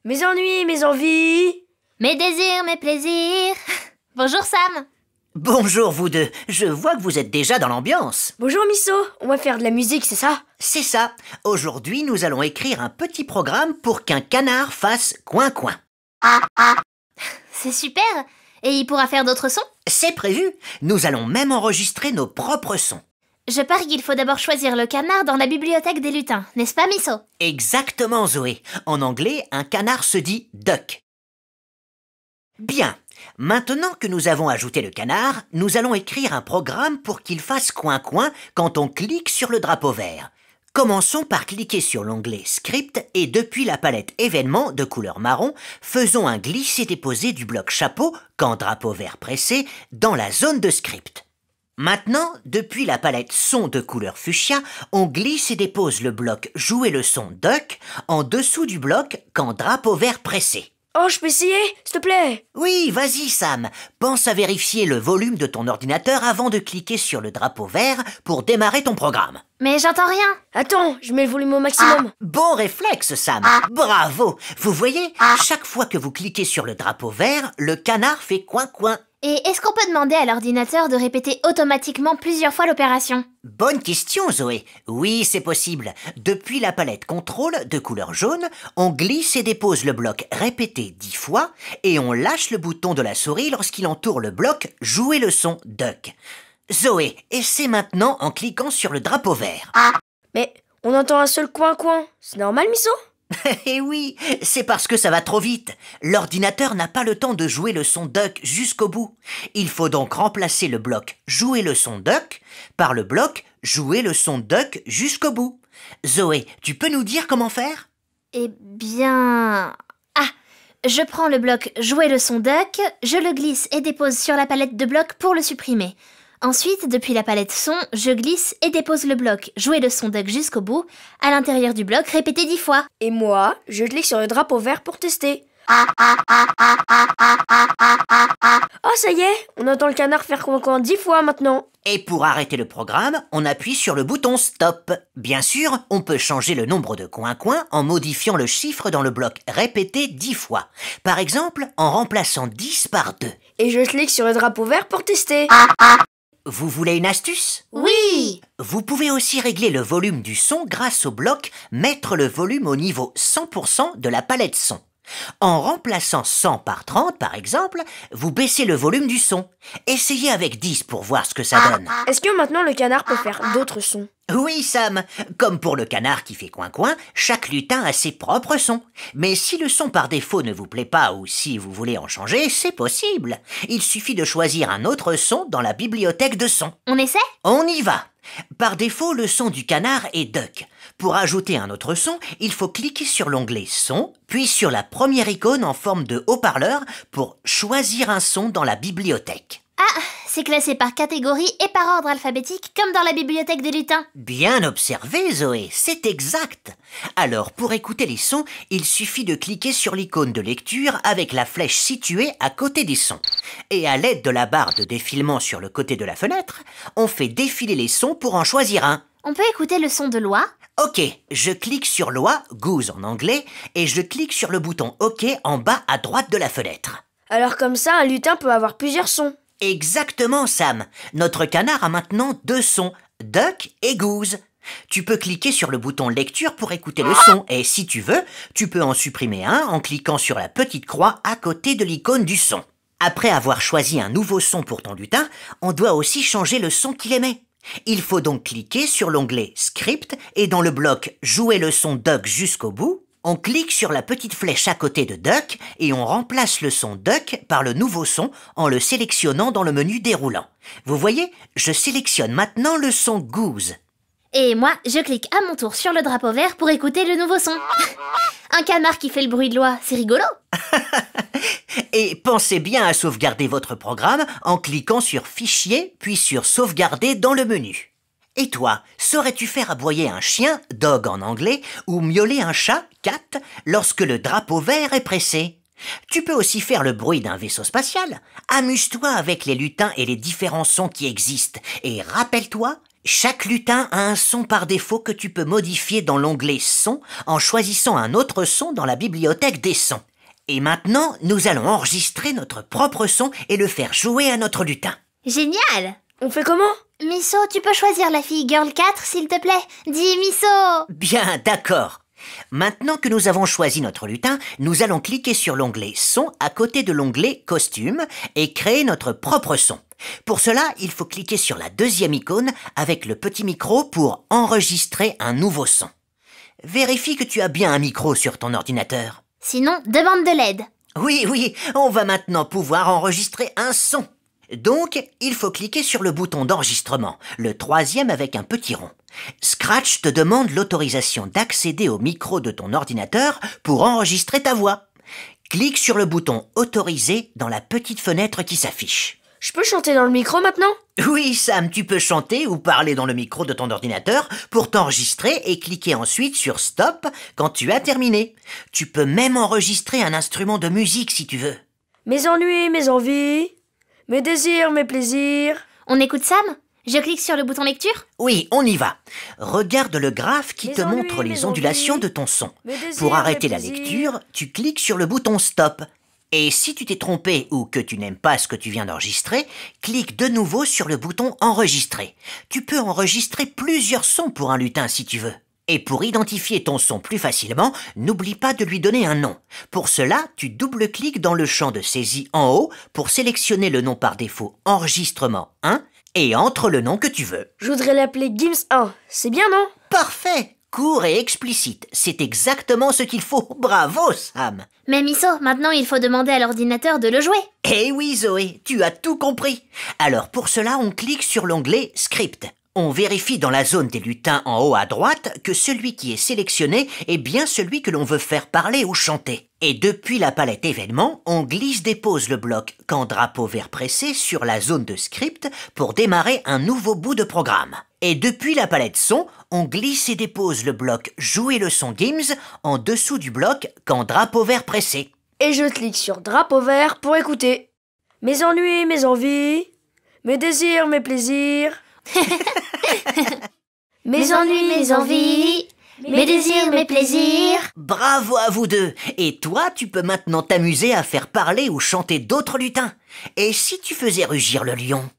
Mes ennuis, mes envies. Mes désirs, mes plaisirs. Bonjour Sam. Bonjour vous deux, je vois que vous êtes déjà dans l'ambiance. Bonjour Misso, on va faire de la musique, c'est ça? C'est ça, aujourd'hui nous allons écrire un petit programme pour qu'un canard fasse coin-coin. C'est super. Et il pourra faire d'autres sons? C'est prévu, nous allons même enregistrer nos propres sons. Je parie qu'il faut d'abord choisir le canard dans la bibliothèque des lutins, n'est-ce pas Misso? Exactement Zoé, en anglais un canard se dit duck. Bien, maintenant que nous avons ajouté le canard, nous allons écrire un programme pour qu'il fasse coin-coin quand on clique sur le drapeau vert. Commençons par cliquer sur l'onglet Script et depuis la palette Événements de couleur marron, faisons un glisser-déposer du bloc Chapeau quand drapeau vert pressé dans la zone de script. Maintenant, depuis la palette Son de couleur fuchsia, on glisse et dépose le bloc Jouer le son Duck en dessous du bloc quand drapeau vert pressé. Oh, je peux essayer, s'il te plaît? Oui, vas-y Sam, pense à vérifier le volume de ton ordinateur avant de cliquer sur le drapeau vert pour démarrer ton programme. Mais j'entends rien. Attends, je mets le volume au maximum. Bon réflexe Sam, bravo. Vous voyez, chaque fois que vous cliquez sur le drapeau vert, le canard fait coin-coin. Et est-ce qu'on peut demander à l'ordinateur de répéter automatiquement plusieurs fois l'opération? Bonne question Zoé. Oui, c'est possible. Depuis la palette Contrôle de couleur jaune, on glisse et dépose le bloc Répéter 10 fois et on lâche le bouton de la souris lorsqu'il entoure le bloc Jouer le son Duck. Zoé, essaie maintenant en cliquant sur le drapeau vert. Mais on entend un seul coin-coin. C'est normal, Misso? Eh oui, c'est parce que ça va trop vite. L'ordinateur n'a pas le temps de jouer le son Duck jusqu'au bout. Il faut donc remplacer le bloc Jouer le son Duck par le bloc Jouer le son Duck jusqu'au bout. Zoé, tu peux nous dire comment faire? Eh bien... Ah, je prends le bloc Jouer le son Duck, je le glisse et dépose sur la palette de blocs pour le supprimer. Ensuite, depuis la palette Son, je glisse et dépose le bloc Jouer le son Duck jusqu'au bout, à l'intérieur du bloc répéter 10 fois. Et moi, je clique sur le drapeau vert pour tester. Oh, ça y est, on entend le canard faire coin-coin 10 fois maintenant. Et pour arrêter le programme, on appuie sur le bouton Stop. Bien sûr, on peut changer le nombre de coin-coin en modifiant le chiffre dans le bloc Répéter 10 fois. Par exemple, en remplaçant 10 par 2. Et je clique sur le drapeau vert pour tester. Vous voulez une astuce? Oui! Vous pouvez aussi régler le volume du son grâce au bloc Mettre le volume au niveau 100% de la palette son. En remplaçant 100 par 30 par exemple, vous baissez le volume du son. Essayez avec 10 pour voir ce que ça donne. Est-ce que maintenant le canard peut faire d'autres sons? Oui Sam, comme pour le canard qui fait coin-coin, chaque lutin a ses propres sons. Mais si le son par défaut ne vous plaît pas ou si vous voulez en changer, c'est possible. Il suffit de choisir un autre son dans la bibliothèque de sons. On essaie? On y va. Par défaut, le son du canard est Duck. Pour ajouter un autre son, il faut cliquer sur l'onglet Son, puis sur la première icône en forme de haut-parleur pour choisir un son dans la bibliothèque. Ah, c'est classé par catégorie et par ordre alphabétique, comme dans la bibliothèque des lutins. Bien observé, Zoé, c'est exact. Alors, pour écouter les sons, il suffit de cliquer sur l'icône de lecture avec la flèche située à côté des sons. Et à l'aide de la barre de défilement sur le côté de la fenêtre, on fait défiler les sons pour en choisir un. On peut écouter le son de Loi? Ok, je clique sur Loi, Goose en anglais, et je clique sur le bouton OK en bas à droite de la fenêtre. Alors comme ça, un lutin peut avoir plusieurs sons. Exactement, Sam. Notre canard a maintenant 2 sons, Duck et Goose. Tu peux cliquer sur le bouton lecture pour écouter le son et si tu veux, tu peux en supprimer un en cliquant sur la petite croix à côté de l'icône du son. Après avoir choisi un nouveau son pour ton lutin, on doit aussi changer le son qu'il émet. Il faut donc cliquer sur l'onglet Script et dans le bloc Jouer le son Duck jusqu'au bout, on clique sur la petite flèche à côté de Duck et on remplace le son Duck par le nouveau son en le sélectionnant dans le menu déroulant. Vous voyez, je sélectionne maintenant le son Goose. Et moi, je clique à mon tour sur le drapeau vert pour écouter le nouveau son. Un canard qui fait le bruit de Loi, c'est rigolo. Et pensez bien à sauvegarder votre programme en cliquant sur Fichier puis sur Sauvegarder dans le menu. Et toi, saurais-tu faire aboyer un chien, dog en anglais, ou miauler un chat, cat, lorsque le drapeau vert est pressé? Tu peux aussi faire le bruit d'un vaisseau spatial. Amuse-toi avec les lutins et les différents sons qui existent. Et rappelle-toi, Chaque lutin a un son par défaut que tu peux modifier dans l'onglet Son en choisissant un autre son dans la bibliothèque des sons. Et maintenant, nous allons enregistrer notre propre son et le faire jouer à notre lutin. Génial! On fait comment? Misso, tu peux choisir la fille Girl 4, s'il te plaît? Dis Misso! Bien, d'accord. Maintenant que nous avons choisi notre lutin, nous allons cliquer sur l'onglet Son à côté de l'onglet Costume et créer notre propre son. Pour cela, il faut cliquer sur la deuxième icône avec le petit micro pour enregistrer un nouveau son. Vérifie que tu as bien un micro sur ton ordinateur. Sinon, demande de l'aide. Oui, on va maintenant pouvoir enregistrer un son. Donc, il faut cliquer sur le bouton d'enregistrement, le troisième avec un petit rond. Scratch te demande l'autorisation d'accéder au micro de ton ordinateur pour enregistrer ta voix. Clique sur le bouton « Autoriser » dans la petite fenêtre qui s'affiche. Je peux chanter dans le micro maintenant? Oui, Sam, tu peux chanter ou parler dans le micro de ton ordinateur pour t'enregistrer et cliquer ensuite sur « Stop » quand tu as terminé. Tu peux même enregistrer un instrument de musique si tu veux. Mes ennuis, mes envies, mes désirs, mes plaisirs. On écoute Sam? Je clique sur le bouton lecture? Oui, on y va. Regarde le graphe qui Mes te ennuis, montre mes les ondulations envies, de ton son. mes désirs, Pour arrêter mes la plaisirs. lecture, tu cliques sur le bouton Stop. Et si tu t'es trompé ou que tu n'aimes pas ce que tu viens d'enregistrer, clique de nouveau sur le bouton Enregistrer. Tu peux enregistrer plusieurs sons pour un lutin si tu veux. Et pour identifier ton son plus facilement, n'oublie pas de lui donner un nom. Pour cela, tu double-cliques dans le champ de saisie en haut pour sélectionner le nom par défaut Enregistrement 1 et entre le nom que tu veux. Je voudrais l'appeler Gims 1. C'est bien, non? Parfait! Court et explicite, c'est exactement ce qu'il faut. Bravo, Sam! Mais Misso, maintenant il faut demander à l'ordinateur de le jouer. Eh oui, Zoé, tu as tout compris. Alors pour cela, on clique sur l'onglet Script. On vérifie dans la zone des lutins en haut à droite que celui qui est sélectionné est bien celui que l'on veut faire parler ou chanter. Et depuis la palette événements, on glisse-dépose le bloc quand drapeau vert pressé sur la zone de script pour démarrer un nouveau bout de programme. Et depuis la palette son, on glisse et dépose le bloc jouer le son Gims en dessous du bloc quand drapeau vert pressé. Et je clique sur drapeau vert pour écouter. Mes ennuis, mes envies, mes désirs, mes plaisirs. Mes ennuis, mes envies, mes désirs, mes plaisirs. Bravo à vous deux! Et toi, tu peux maintenant t'amuser à faire parler ou chanter d'autres lutins. Et si tu faisais rugir le lion?